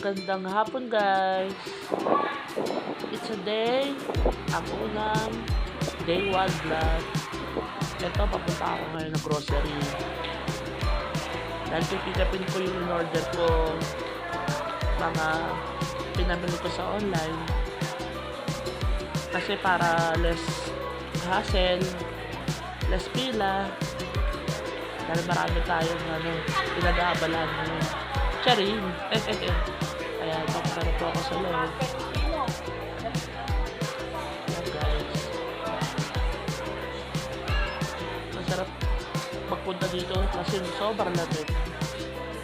Magandang hapon guys. It's a day. Ang unang day 1 vlog. Ito, papunta ako ngayon ng grocery. Dahil pipikapin ko yung in-order ko mga pinamili ko sa online. Kasi para less hassle, less pila. Dahil marami tayong pinag-aabalaan ngayon. Charing! Ayan, papunta na po ako sa loob. Ayan guys. Masarap magpunta dito kasi sobrang lamig.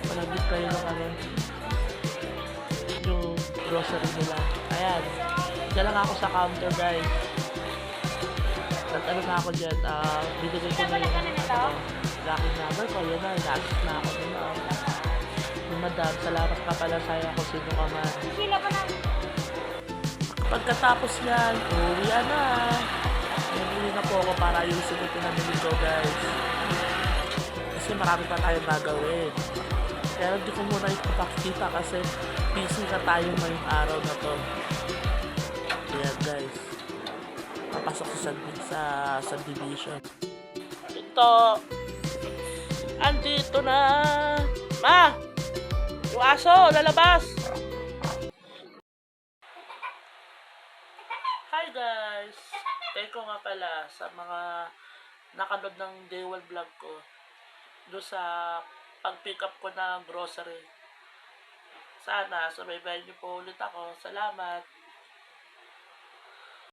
Malabit kayo ng yung grocery nila. Ayan. Diyan lang ako sa counter guys. Nag-ano na ako dyan. Binigay ko na yung lacking number ko. Yun na. Nag-access na ako nila. Yung madam, salamat ka pala sa'yo kung sino ka man. Pagkatapos yan, uwi na. Nabili na po ako para yung sunod na nabili ko guys. Kasi marami pa tayong gagawin. Pero hindi ko muna ipapakita kasi busy ka tayo ngayong araw na to. Ayan guys. Papasok sa subdivision. Ito. Andito na. Ma! Yung aso, lalabas! Hi guys! Thank ko nga pala sa mga nakanood ng day 1 vlog ko doon sa pag-pick up ko ng grocery. Sana subaybayan niyo po ulit ako. Salamat!